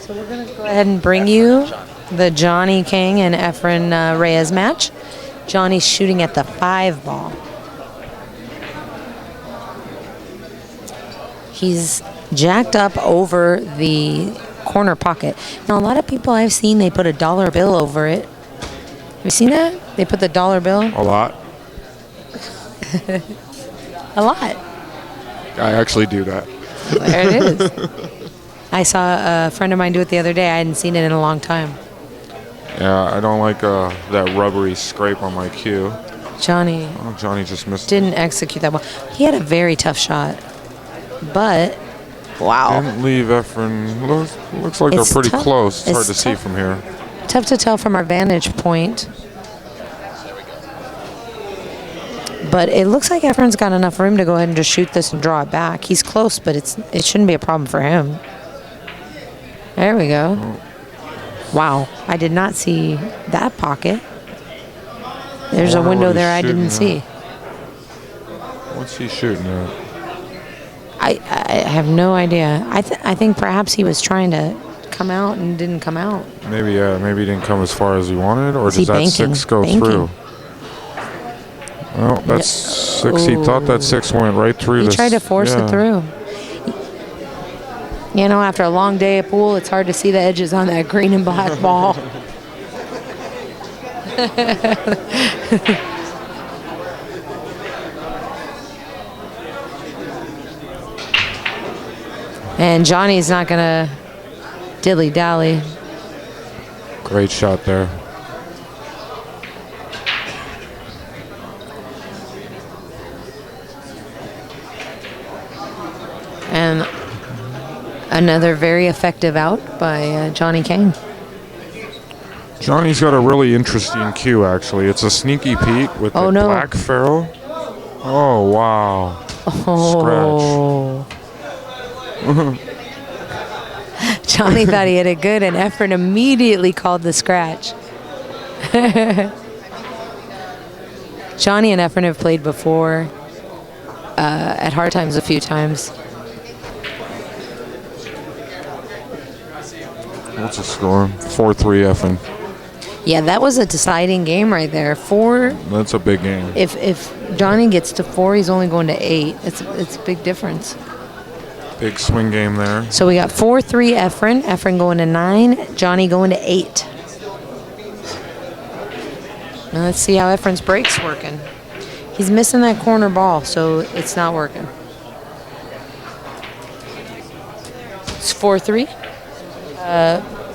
So we're going to go ahead and bring you the Johnny Kang and Efren Reyes match. Johnny's shooting at the 5 ball. He's jacked up over the corner pocket. Now, a lot of people I've seen, they put a dollar bill over it. Have you seen that? They put the dollar bill? A lot. A lot. I actually do that. There it is. I saw a friend of mine do it the other day. I hadn't seen it in a long time. Yeah, I don't like that rubbery scrape on my cue. Johnny. Oh, Johnny just missed. Didn't execute that well. He had a very tough shot. But, wow. Didn't leave Efren. Looks like they're pretty close. It's hard to see from here. Tough to tell from our vantage point. But it looks like Efren's got enough room to go ahead and just shoot this and draw it back. He's close, but it shouldn't be a problem for him. There we go. Wow, I did not see that pocket. There's a window there I didn't see. What's he shooting at? I have no idea. I think perhaps he was trying to come out and didn't come out. Maybe, maybe he didn't come as far as he wanted, or does that banking? 6 go through? Well, that's 6. He thought that 6 went right through. He tried to force it through. You know, after a long day of pool, it's hard to see the edges on that green and black ball. And Johnny's not going to dilly-dally. Great shot there. And another very effective out by Johnny Kang. Johnny's got a really interesting cue, actually. It's a sneaky Pete with the black ferrule. Oh, wow. Oh. Scratch. Johnny thought he had it good, and Efren immediately called the scratch. Johnny and Efren have played before at Hard Times a few times. What's the score? 4-3 Efren. Yeah, that was a deciding game right there. 4. That's a big game. If Johnny gets to 4, he's only going to 8. It's a big difference. Big swing game there. So we got 4-3 Efren. Efren going to 9. Johnny going to 8. Now let's see how Efren's break's working. He's missing that corner ball, so it's not working. It's 4-3.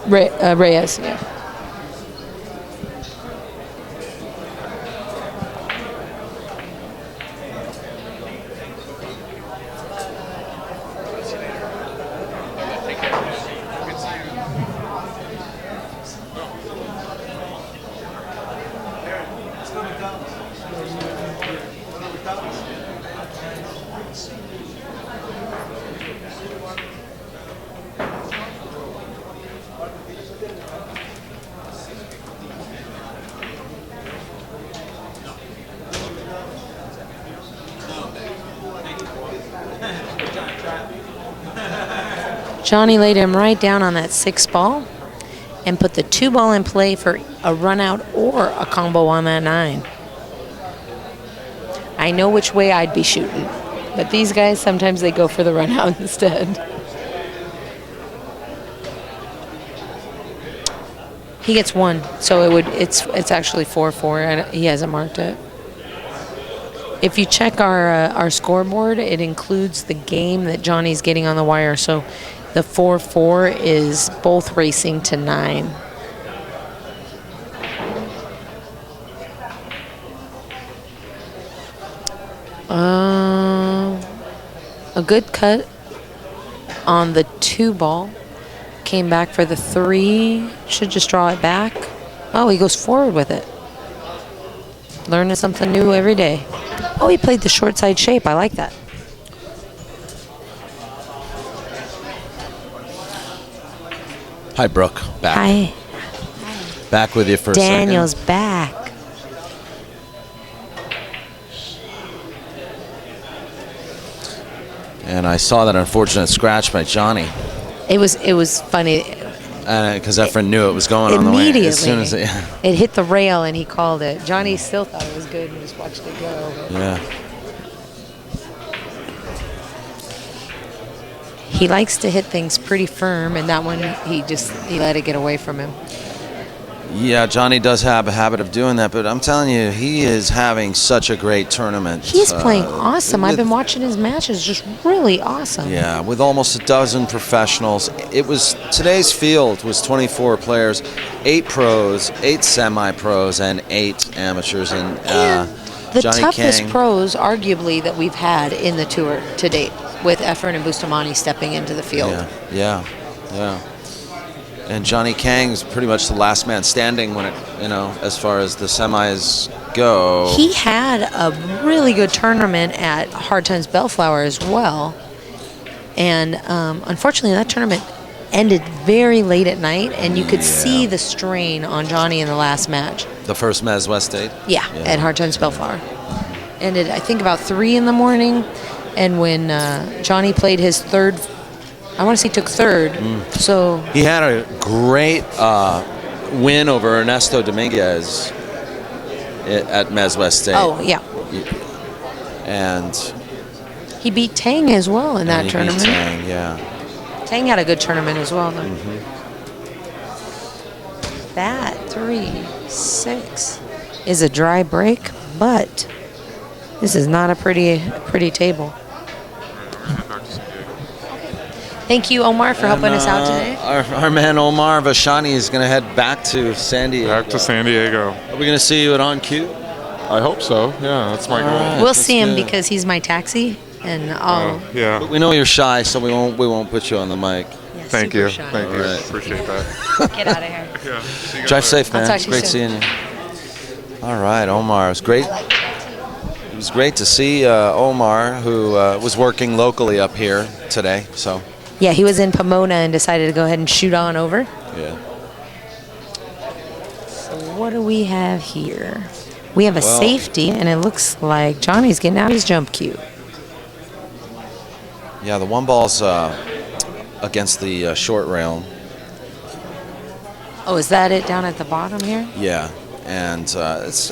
Reyes, yeah. Johnny laid him right down on that 6 ball and put the 2 ball in play for a run out or a combo on that 9. I know which way I'd be shooting, but these guys, sometimes they go for the run out instead. He gets 1, so it's actually 4-4, and he hasn't marked it. If you check our scoreboard, it includes the game that Johnny's getting on the wire, so the 4-4 is both racing to 9. A good cut on the 2 ball. Came back for the 3. Should just draw it back. Oh, he goes forward with it. Learning something new every day. Oh, he played the short side shape. I like that. Hi, Brooke. Back. Hi. Back with you for Daniel's a second. back. And I saw that unfortunate scratch by Johnny. It was funny. Because Efren knew it was going on the way. Immediately. As soon as it hit the rail and he called it. Johnny still thought it was good and just watched it go. Yeah. He likes to hit things pretty firm, and that one he let it get away from him. Yeah, Johnny does have a habit of doing that, but I'm telling you, he is having such a great tournament. He's playing awesome. I've been watching his matches, just really awesome. Yeah, with almost a dozen professionals. Today's field was 24 players, 8 pros, 8 semi-pros, and 8 amateurs. And the Johnny toughest Kang, pros, arguably, that we've had in the tour to date, with Efren and Bustamante stepping into the field. Yeah. And Johnny Kang's pretty much the last man standing when as far as the semis go. He had a really good tournament at Hard Times Bellflower as well. And unfortunately, that tournament ended very late at night, and you could see the strain on Johnny in the last match. The first Mezz West State? Yeah, at Hard Times Bellflower. Ended, I think, about 3 in the morning. And when Johnny played his third, I want to say he took third. So he had a great win over Ernesto Dominguez at Mezz West State. Oh, yeah. And he beat Tang as well in that tournament. Beat Tang, yeah. Tang had a good tournament as well, though. That 3-6 is a dry break, but this is not a pretty table. Thank you, Omar, for helping us out today. Our man Omar Vashani is going to head back to San Diego. Back to San Diego. Are we going to see you at On Cue? I hope so. Yeah, that's my goal. We'll see him because he's my taxi, and I'll. Yeah. But we know you're shy, so we won't put you on the mic. Yeah, Thank you. shy. Thank you. Right. Appreciate that. Get out of here. Yeah. See you guys Drive later. safe, man. I'll talk to you Great soon. seeing you. All right, Omar. It was great. It was great to see Omar, who was working locally up here today. So. Yeah, he was in Pomona and decided to go ahead and shoot on over. Yeah. So what do we have here? We have a safety, and it looks like Johnny's getting out his jump cue. Yeah, the one ball's against the short rail. Oh, is that it down at the bottom here? Yeah, and it's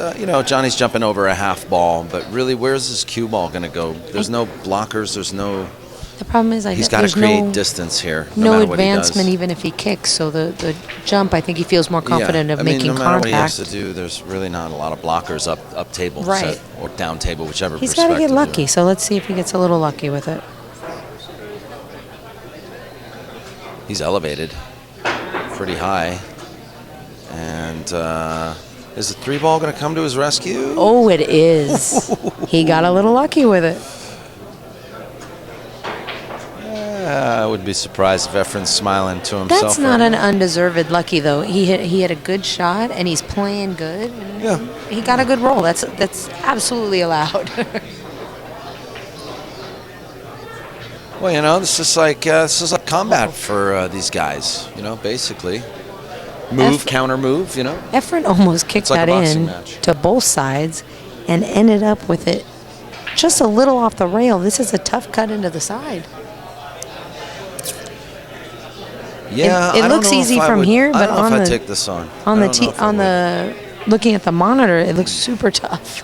Johnny's jumping over a half ball, but really, where's this cue ball going to go? There's no blockers. There's no. The problem is, He's got to create distance here. No matter what he advancement, does. even if he kicks. So the jump, I think he feels more confident of making no matter contact. what he has to do, there's really not a lot of blockers up table, Right. set, or down table, whichever. He's got to get perspective lucky. So let's see if he gets a little lucky with it. He's elevated pretty high, and is the 3-ball going to come to his rescue? Oh, it is. He got a little lucky with it. I would be surprised if Efren's smiling to himself. That's not an undeserved lucky, though. He hit a good shot, and he's playing good. And Yeah. he got a good roll. That's absolutely allowed. Well, this is like combat for these guys. Basically, move, counter move. Efren almost kicked like a that boxing in match. to both sides and ended up with it just a little off the rail. This is a tough cut into the side. Yeah, It I don't looks know if easy I from would- here, but I don't know on if I'd the take this on. looking at the monitor, it looks super tough.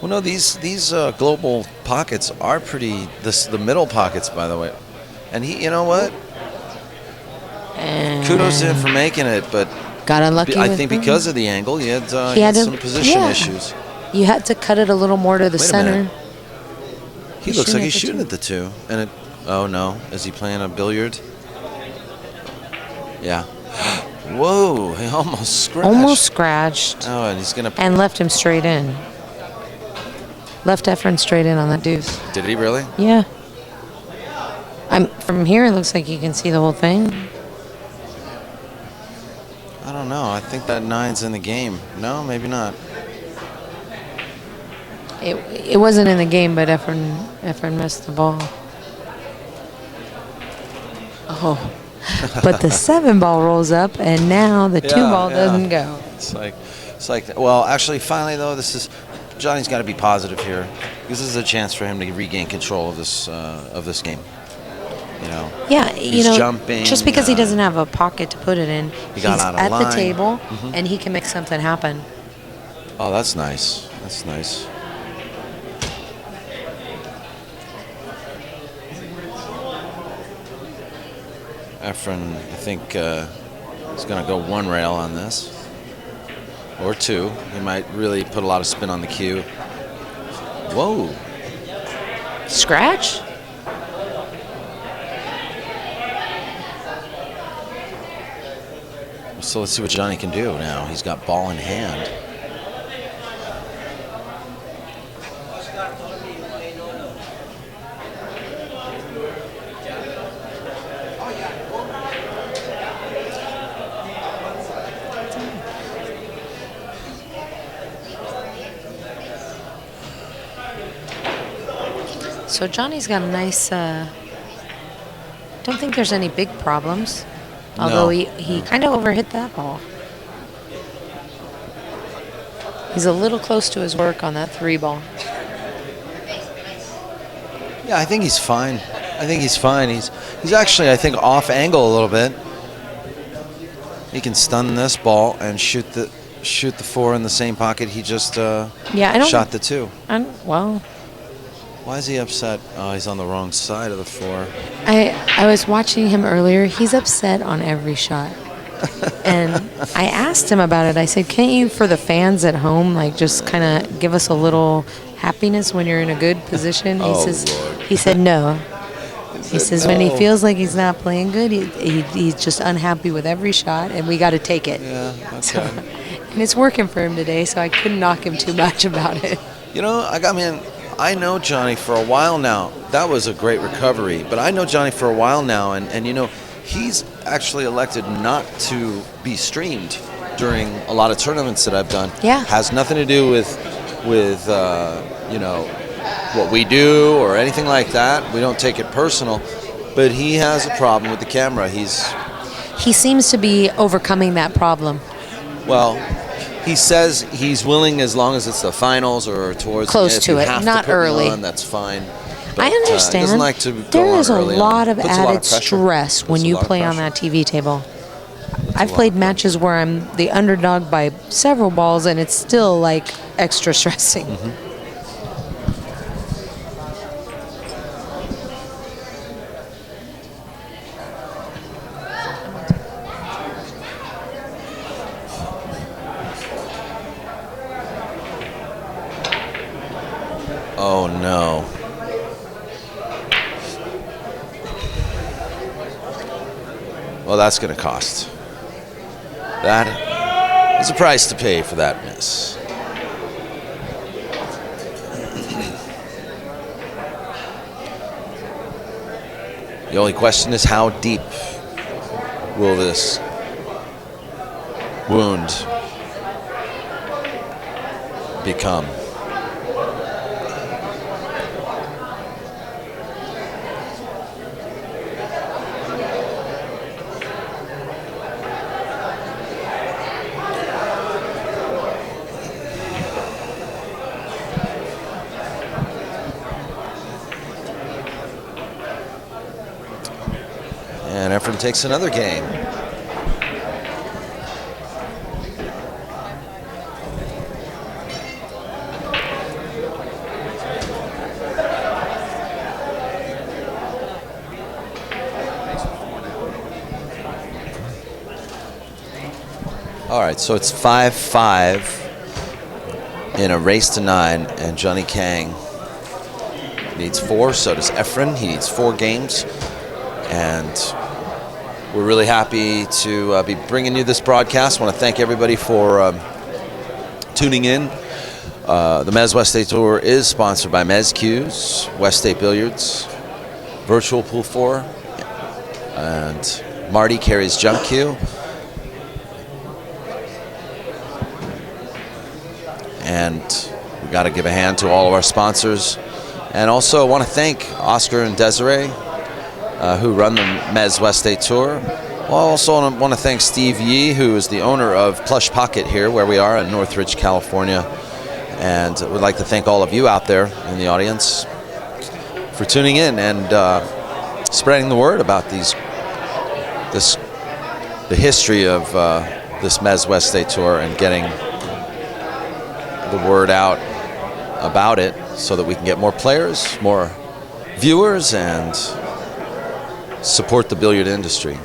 Well, no, these global pockets are pretty. The middle pockets, by the way, and he, you know what? And Kudos to him for making it, but got unlucky. I with think them. because of the angle, he had had to- some position yeah. issues. You had to cut it a little more to the Wait a center. minute. He He's looks like shooting he's at the shooting two. at the 2, and it. Oh no, is he playing a billiard? Yeah. Whoa! He almost scratched. Almost scratched Oh, and he's gonna. and left him straight in. Left Efren straight in on that deuce. Did he really? Yeah. From here, it looks like you can see the whole thing. I don't know. I think that 9's in the game. No, maybe not. It wasn't in the game, but Efren missed the ball. Oh. But the 7-ball rolls up, and now the 2-ball doesn't go. It's like. Well, actually, finally though, Johnny's got to be positive here. This is a chance for him to regain control of this game. You know. Yeah, he's jumping. Just because he doesn't have a pocket to put it in, he's at the table, and he can make something happen. Oh, that's nice. That's nice. Efren, I think, is going to go one rail on this. Or two. He might really put a lot of spin on the cue. Whoa. Scratch? So let's see what Johnny can do now. He's got ball in hand. So Johnny's got a nice, don't think there's any big problems. Although he kind of overhit that ball. He's a little close to his work on that 3 ball. Yeah, I think he's fine. I think he's fine. He's actually, I think, off angle a little bit. He can stun this ball and shoot the 4 in the same pocket he just shot the 2. Well, why is he upset? Oh, he's on the wrong side of the 4. I was watching him earlier. He's upset on every shot. And I asked him about it. I said, can't you, for the fans at home, like just kind of give us a little happiness when you're in a good position? He said no. He says when he feels like he's not playing good, he's just unhappy with every shot, and we got to take it. Yeah, okay. So, and it's working for him today, so I couldn't knock him too much about it. You know, I know Johnny for a while now. That was a great recovery, but I know Johnny for a while now, and you know, he's actually elected not to be streamed during a lot of tournaments that I've done. Yeah. Has nothing to do with you know, what we do or anything like that. We don't take it personal, but he has a problem with the camera. He seems to be overcoming that problem. Well, he says he's willing as long as it's the finals or towards close to it, not early. That's fine. But, I understand. He doesn't like to go there is a early lot of Puts added stress when you play on that TV table. I've played matches where I'm the underdog by several balls, and it's still like extra stressing. Oh no. Well, that's going to cost. That is a price to pay for that miss. The only question is how deep will this wound become? And Efren takes another game. All right, so it's 5-5 in a race to 9, and Johnny Kang needs 4. So does Efren. He needs 4 games, and we're really happy to be bringing you this broadcast. I want to thank everybody for tuning in. The Mezz West State Tour is sponsored by Mezz Cues, West State Billiards, Virtual Pool 4, and Marty carries Jump Cue. And we got to give a hand to all of our sponsors. And also I want to thank Oscar and Desiree, who run the Mezz West State Tour. Well, I also want to thank Steve Yee, who is the owner of Plush Pocket here, where we are in Northridge, California. And we'd like to thank all of you out there in the audience for tuning in. And spreading the word about the history of this Mezz West State Tour and getting the word out about it so that we can get more players, more viewers, and support the billiard industry.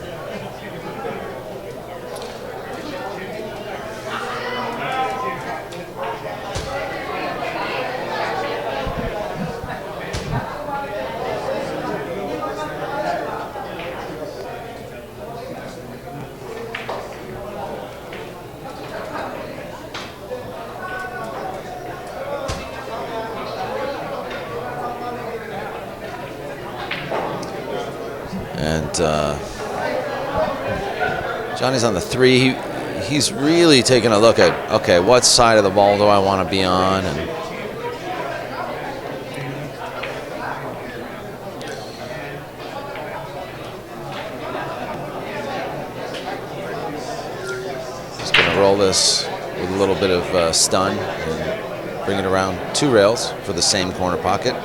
And Johnny's on the 3. He's really taking a look at, okay, what side of the ball do I want to be on? And he's going to roll this with a little bit of stun and bring it around 2 rails for the same corner pocket.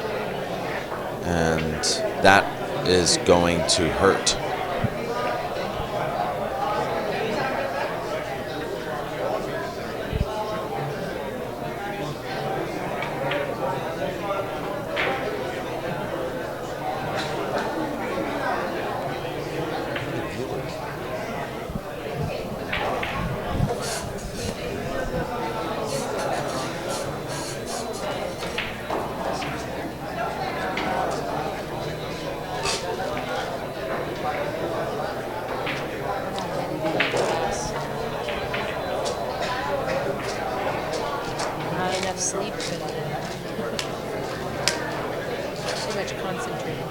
And that is going to hurt. Sleep today. Too much concentrating.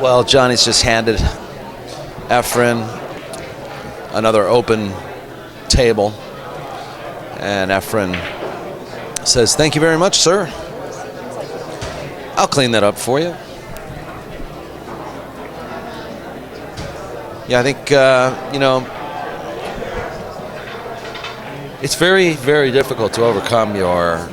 Well, Johnny's just handed Efren another open table, and Efren says, "Thank you very much, sir. I'll clean that up for you." Yeah, I think, you know, it's very, very difficult to overcome your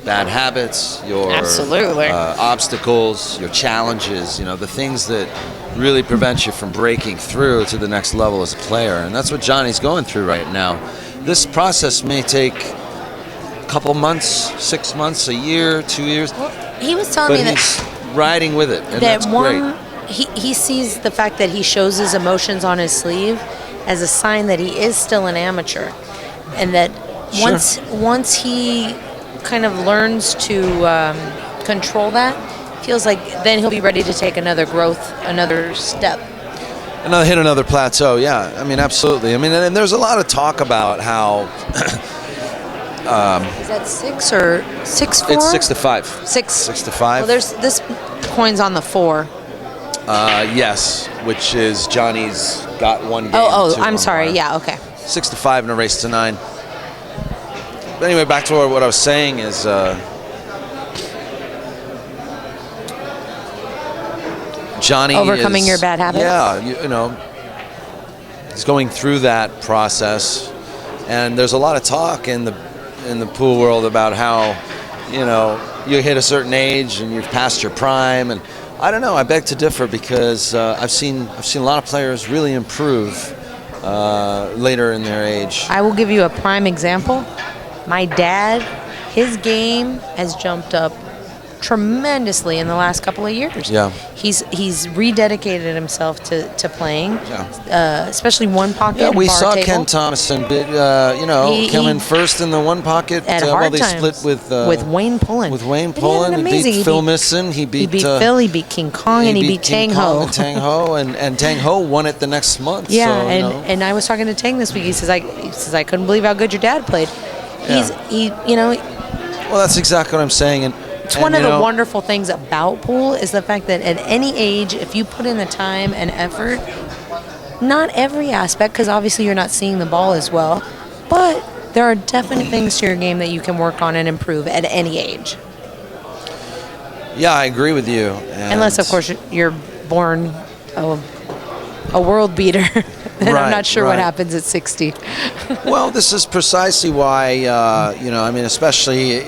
bad habits, your Absolutely. Obstacles, your challenges, you know, the things that really prevent you from breaking through to the next level as a player. And that's what Johnny's going through right now. This process may take a couple months, 6 months, a year, 2 years. Well, he was telling me that he's riding with it, and that's great. He sees the fact that he shows his emotions on his sleeve as a sign that he is still an amateur, and that once he kind of learns to control that, feels like then he'll be ready to take another step. Hit another plateau, yeah. I mean, absolutely. I mean, and there's a lot of talk about how... is that 6 or 6-4? It's 6 to 5. 6 to 5. Well, this coin's on the 4. Yes, which is Johnny's got one game. I'm sorry. Yeah, okay. 6 to 5 in a race to 9. But anyway, back to what I was saying is Johnny overcoming your bad habits. Yeah, you know, he's going through that process, and there's a lot of talk in the pool world about how, you know, you hit a certain age and you've passed your prime, and I don't know. I beg to differ because I've seen a lot of players really improve later in their age. I will give you a prime example. My dad, his game has jumped up tremendously in the last couple of years. Yeah. He's rededicated himself to playing, especially one pocket. Yeah, we bar saw table. Ken Thomason, come in first in the one pocket at while hard they times split with Wayne Pullen. He beat Phil Misson. He beat Phil. He beat King Kong, and he beat Tang Ho. And Tang Ho won it the next month. Yeah, so, and I was talking to Tang this week. He says I couldn't believe how good your dad played. Well, that's exactly what I'm saying. And it's one of the wonderful things about pool is the fact that at any age, if you put in the time and effort, not every aspect, because obviously you're not seeing the ball as well, but there are definite things to your game that you can work on and improve at any age. Yeah, I agree with you. Unless, of course, you're born a world beater. And I'm not sure what happens at 60. Well, this is precisely why, I mean, especially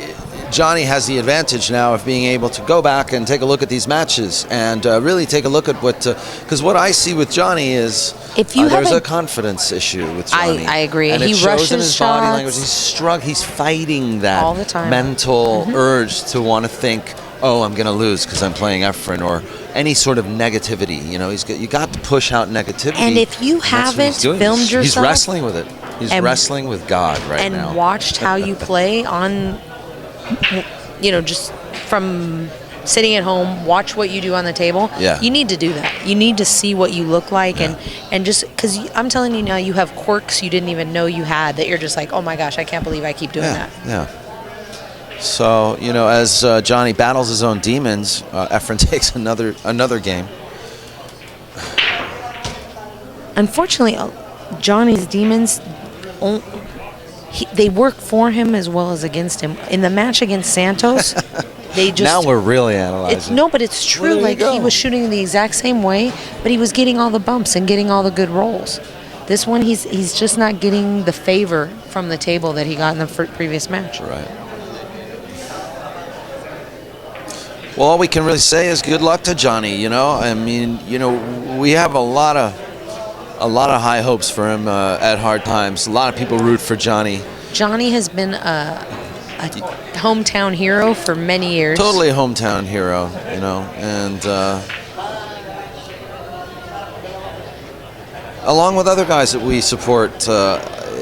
Johnny has the advantage now of being able to go back and take a look at these matches and really take a look at what, because what I see with Johnny is there's a confidence issue with Johnny. I agree. And he it shows rushes in his shots. body language. He's fighting that all the time. mental urge to want to think, oh, I'm going to lose because I'm playing Efren, or any sort of negativity. You got to push out negativity. And if you haven't filmed yourself, he's wrestling with it. He's wrestling with God right now. And watched how you play on, just from sitting at home, watch what you do on the table. Yeah. You need to do that. You need to see what you look like, and just because I'm telling you now, you have quirks you didn't even know you had that you're just like, oh my gosh, I can't believe I keep doing that. Yeah. So, as Johnny battles his own demons, Efren takes another game. Unfortunately, Johnny's demons, they work for him as well as against him. In the match against Santos, they just... Now we're really analyzing. No, but it's true. Well, he was shooting the exact same way, but he was getting all the bumps and getting all the good rolls. This one, he's just not getting the favor from the table that he got in the previous match. Right. Well, all we can really say is good luck to Johnny. I mean, we have a lot of high hopes for him at hard times. A lot of people root for Johnny. Johnny has been a hometown hero for many years. Totally a hometown hero, and along with other guys that we support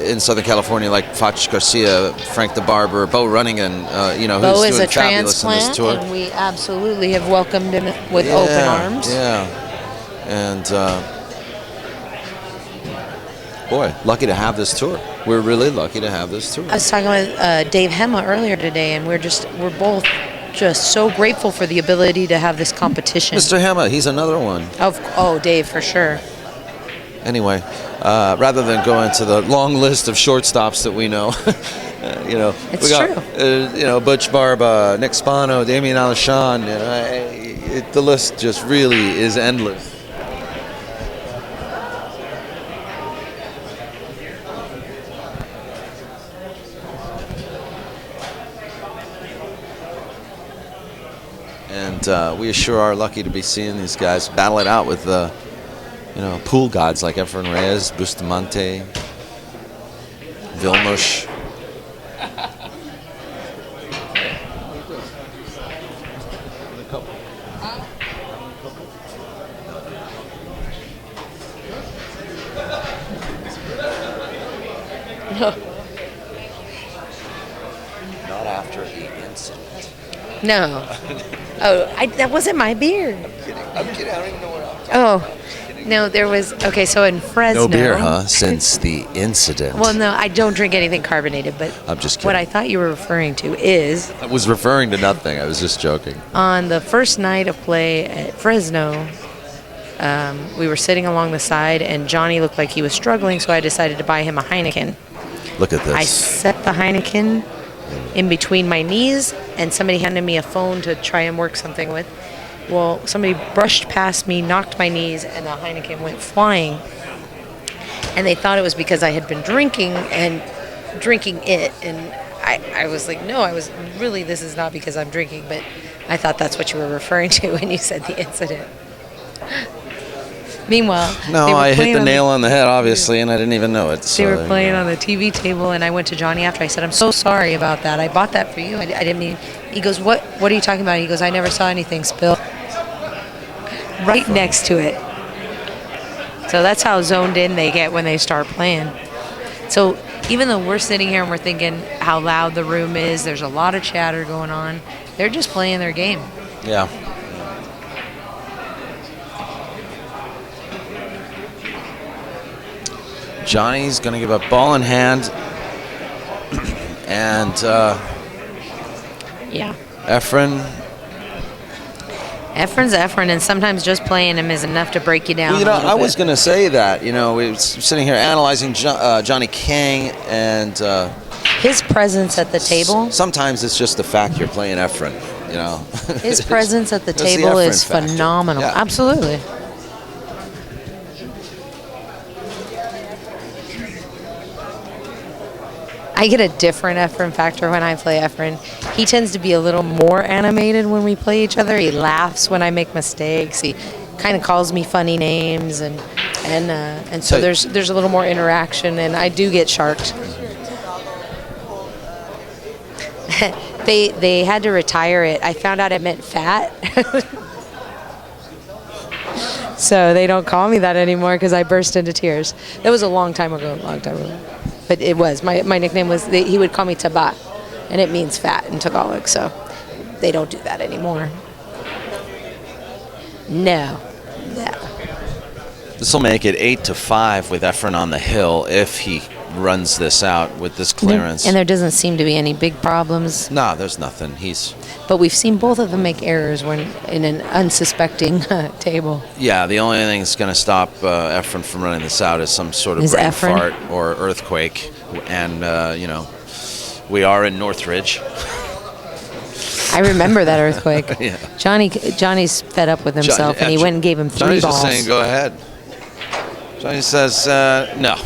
in Southern California, like Fach Garcia, Frank the Barber, Bo Runningen, Bo who's is doing a fabulous in this transplant, tour. and we absolutely have welcomed him with open arms. Yeah, and boy, lucky to have this tour. We're really lucky to have this tour. I was talking with Dave Hema earlier today, and we're both just so grateful for the ability to have this competition. Mr. Hema, he's another one. Dave, for sure. Anyway, rather than go into the long list of shortstops that we know, It's we got, true. Butch Barba, Nick Spano, Damian Alashon. The list just really is endless. And we sure are lucky to be seeing these guys battle it out with pool gods like Efren Reyes, Bustamante, Vilmos. Not after the incident. No. That wasn't my beer. I'm kidding. I don't even know what I'm talking about. No, there was... Okay, so in Fresno... No beer, huh? Since the incident. Well, no, I don't drink anything carbonated, but... I'm just kidding. What I thought you were referring to is... I was referring to nothing. I was just joking. On the first night of play at Fresno, we were sitting along the side, and Johnny looked like he was struggling, so I decided to buy him a Heineken. Look at this. I set the Heineken in between my knees, and somebody handed me a phone to try and work something with. Well, somebody brushed past me, knocked my knees, and the Heineken went flying. And they thought it was because I had been drinking it. And I was like, no, this is not because I'm drinking. But I thought that's what you were referring to when you said the incident. Meanwhile, no, I hit the nail on the head, obviously, and I didn't even know it. They were playing on the TV table, and I went to Johnny after. I said, I'm so sorry about that. I bought that for you. I didn't mean... He goes, what are you talking about? He goes, I never saw anything spill. Right next to it. So that's how zoned in they get when they start playing. So even though we're sitting here and we're thinking how loud the room is, there's a lot of chatter going on, they're just playing their game. Yeah. Johnny's going to give up ball in hand. And Efren's Efren, and sometimes just playing him is enough to break you down. Well, I was going to say that. We were sitting here analyzing Johnny Kang and his presence at the table. Sometimes it's just the fact you're playing Efren. His presence at the table is phenomenal. Yeah. Absolutely. I get a different Efren factor when I play Efren. He tends to be a little more animated when we play each other. He laughs when I make mistakes. He kind of calls me funny names, and so there's a little more interaction, and I do get sharked. They had to retire it. I found out it meant fat. So they don't call me that anymore because I burst into tears. That was a long time ago. But it was. My nickname was, he would call me Tabat, and it means fat in Tagalog, so they don't do that anymore. No. This will make it 8-5 with Efren on the hill if he runs this out with this clearance. And there doesn't seem to be any big problems. No, there's nothing. But we've seen both of them make errors when in an unsuspecting table. Yeah, the only thing that's going to stop Efren from running this out is some sort of brain fart or earthquake. And, we are in Northridge. I remember that earthquake. Yeah. Johnny's fed up with himself, and he went and gave him 3 Johnny's balls. Johnny's just saying, go ahead. Johnny says, no.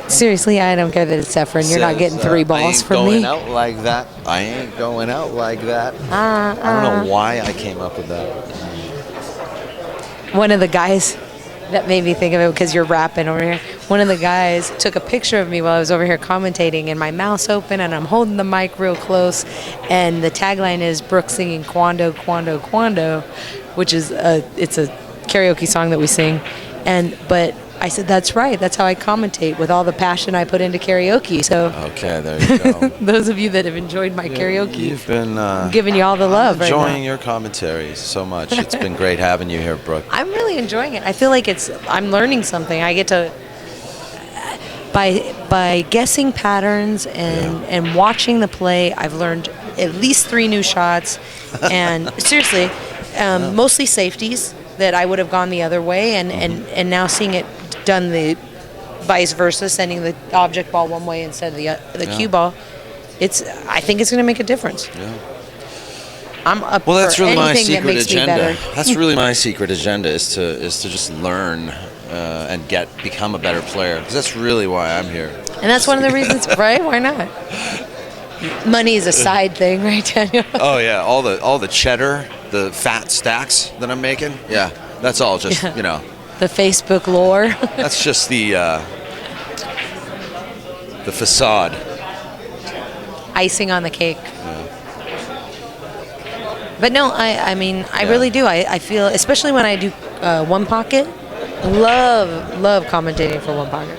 Seriously, I don't care that it's Efren. You're not getting 3 balls from me. I ain't going out like that. I ain't going out like that. I don't know why I came up with that. One of the guys that made me think of it, because you're rapping over here, one of the guys took a picture of me while I was over here commentating, and my mouth's open, and I'm holding the mic real close, and the tagline is Brooke singing Quando, Quando, Quando, which is it's a karaoke song that we sing. But I said, that's right. That's how I commentate, with all the passion I put into karaoke. So okay, there you go. Those of you that have enjoyed my karaoke, you've been I'm giving you all the love right now. Enjoying your commentary so much. It's been great having you here, Brooke. I'm really enjoying it. I feel like I'm learning something. I get to, by guessing patterns and watching the play, I've learned at least 3 new shots, and seriously, mostly safeties that I would have gone the other way, and now seeing it done the vice versa, sending the object ball one way instead of the cue ball, I think it's going to make a difference. Yeah. I'm up well, that's for really my anything that secret makes agenda. me better. That's really my secret agenda is to just learn and become a better player, because that's really why I'm here. And that's one of the reasons, right? Why not? Money is a side thing, right, Daniel? Oh yeah, all the cheddar, the fat stacks that I'm making. Yeah, that's all just the Facebook lore. That's just the facade. Icing on the cake. Yeah. But no, I mean, I really do. I feel, especially when I do one pocket, love commentating for one pocket.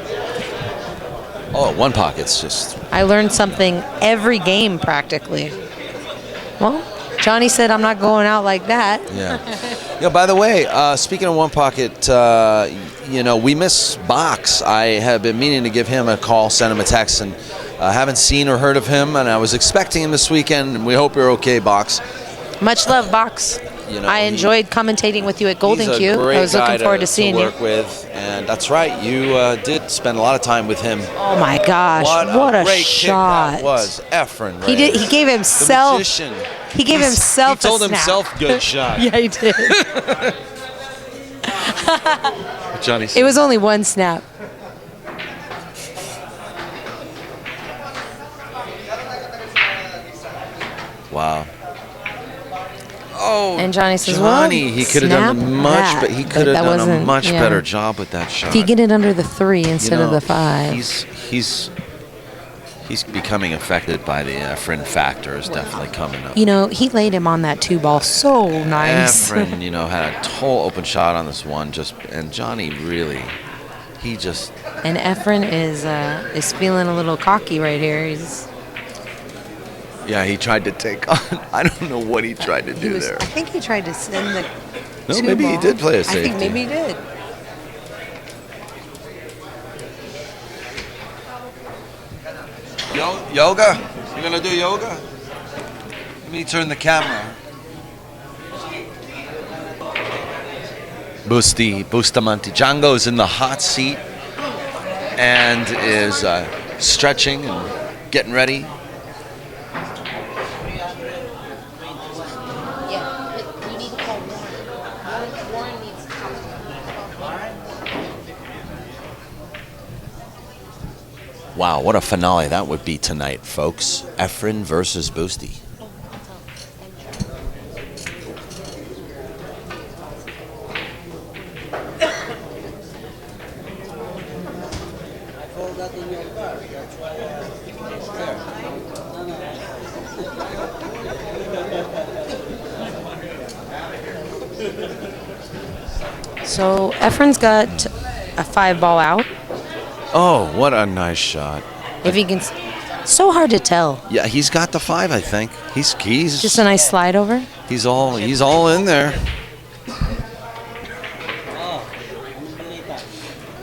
Oh, one pocket's just... I learned something every game practically. Well, Johnny said I'm not going out like that. Yeah. By the way, speaking of one pocket, we miss Box. I have been meaning to give him a call, send him a text, and haven't seen or heard of him, and I was expecting him this weekend, and we hope you're okay, Box. Much love, Box. I enjoyed commentating with you at Golden Q. I was looking forward to seeing you. Work with, and that's right. You did spend a lot of time with him. Oh my gosh! What a great shot! Kick that was Efren Reyes. He gave himself. The magician. He gave himself. He told a snap. himself, "Good shot." Yeah, he did. Johnny. It was only one snap. Wow. Oh, and Johnny says, Johnny, he could have done a much better job with that shot. If you get it under the 3 instead of the 5. He's becoming affected by the Efren factor is definitely coming up. He laid him on that 2 ball so nice. Efren, had a total open shot on this one, and Johnny really, And Efren is feeling a little cocky right here. Yeah, he tried to take on. I don't know what he tried to do there. I think he tried to send the. No, maybe he did play a safety. I think maybe he did. Yoga? You gonna do yoga? Let me turn the camera. Bustamante. Django's in the hot seat and is stretching and getting ready. Wow, what a finale that would be tonight, folks. Efren versus Boosty. So Efren's got a 5-ball out. Oh, what a nice shot. If he can, so hard to tell. Yeah, he's got the 5, I think. He's just a nice slide over. He's all in there.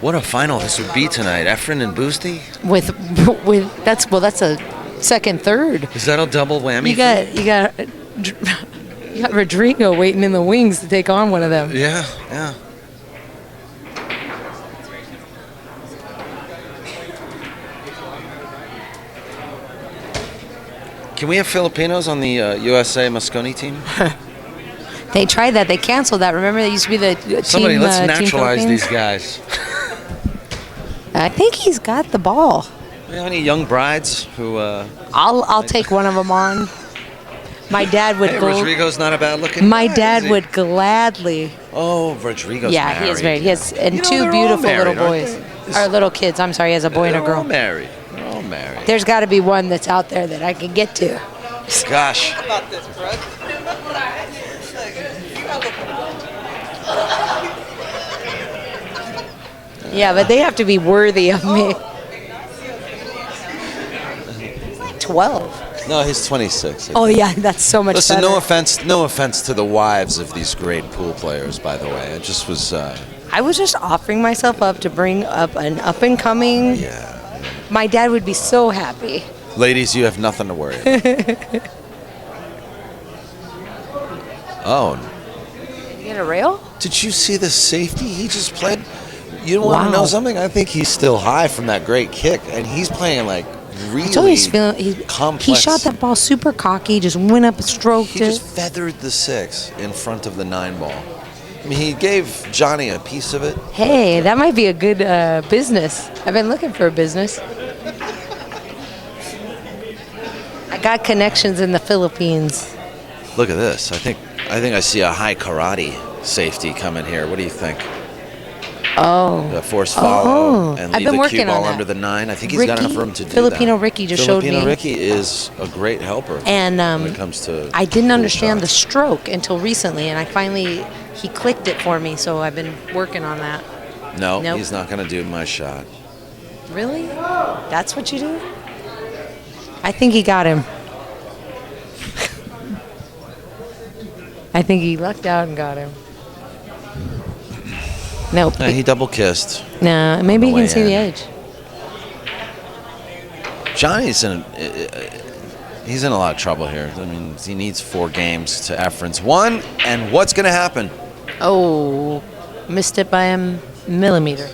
What a final this would be tonight, Efren and Boosty. With that's a second third. Is that a double whammy? You got Rodrigo waiting in the wings to take on one of them. Yeah. Can we have Filipinos on the USA Mosconi team? They tried that. They canceled that. Remember, they used to be the team. Somebody, let's naturalize team these guys. I think he's got the ball. You have any young brides who? I'll take one of them on. My dad would go. Rodrigo's not a bad looking. My dad would gladly. Oh, Rodrigo's married. He is married. He has two beautiful little boys. Or little kids. I'm sorry, he has a boy and a girl. They're all married. There's got to be one that's out there that I can get to. Gosh. How about this, bro? Yeah, but they have to be worthy of me. 12. No, he's 26. Oh yeah, that's so much Listen, better. no offense to the wives of these great pool players, by the way. It just was. I was just offering myself up to bring up an up and coming. Yeah. My dad would be so happy. Ladies, you have nothing to worry about. Oh. Did you get a rail? Did you see the safety he just played? You want to know something? I think he's still high from that great kick, and he's playing like really complex. He shot that ball super cocky, just went up and stroked He it. just feathered the 6 in front of the 9 ball. I mean, he gave Johnny a piece of it. Hey, that might be a good business. I've been looking for a business. I got connections in the Philippines. Look at this. I think I see a high karate safety coming here. What do you think? Oh. The force follow and I've leave been the cue working on ball that. under the 9. I think he's got enough room to do Filipino that. Ricky just showed me. Filipino Ricky is a great helper And when it comes to I didn't pool understand the shots. stroke until recently, and he clicked it for me, so I've been working on that. No, Nope. he's not going to do my shot. Really? That's what you do? I think he got him. I think he lucked out and got him. Nope. He double kissed. Nah, maybe he can see the edge. Johnny's he's in a lot of trouble here. I mean, he needs 4 games to Efren's 1, and what's going to happen? Oh, missed it by a millimeter.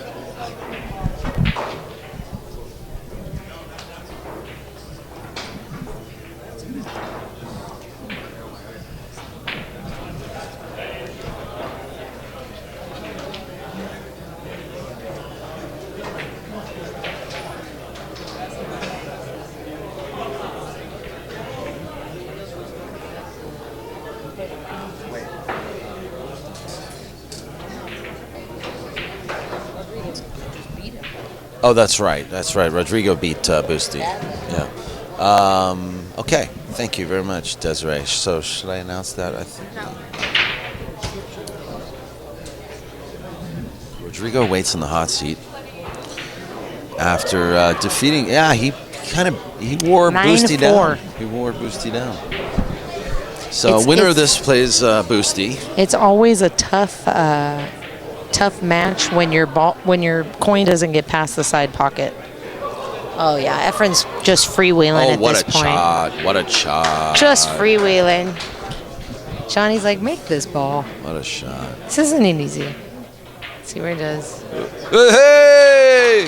Oh, that's right. That's right. Rodrigo beat Boosty. Yeah. Okay. Thank you very much, Desiree. So should I announce that? Rodrigo waits in the hot seat after defeating. Yeah, he wore Boosty down. He wore Boosty down. So winner of this plays Boosty. It's always a tough match when your coin doesn't get past the side pocket. Oh yeah, Efren's just freewheeling at this point. What a shot. Just freewheeling. Johnny's like, make this ball. What a shot. This isn't easy. Let's see where he does. Hey!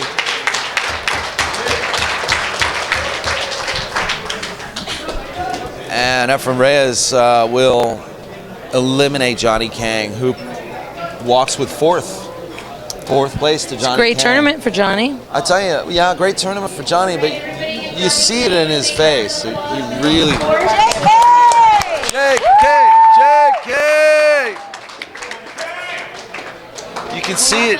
And Efren Reyes will eliminate Johnny Kang, who walks with 4th. Fourth place to Johnny. Great Kang. tournament for Johnny. I tell you, yeah, great tournament for Johnny, but you see it in his face. He really. JK! You can see it.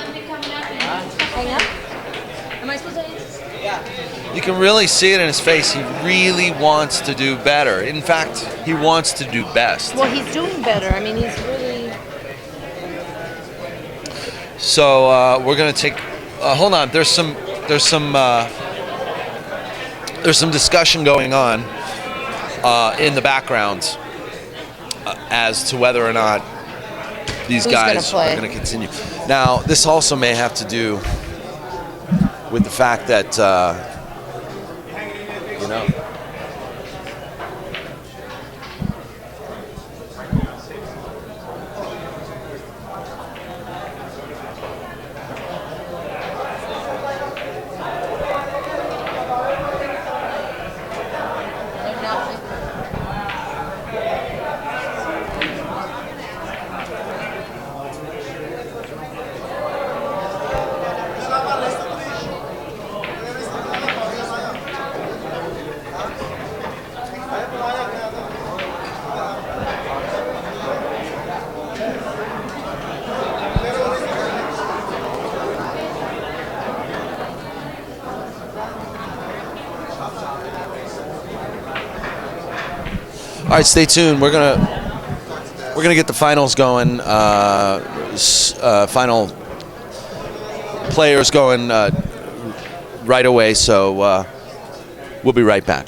Am I supposed to answer? Yeah. You can really see it in his face. He really wants to do better. In fact, he wants to do best. Well, he's doing better. I mean, he's really. So we're gonna take. Hold on. There's some discussion going on in the background as to whether or not these guys are going to continue. Now, this also may have to do with the fact that you know. All right, stay tuned. We're gonna get the finals going. Final players going right away. So we'll be right back.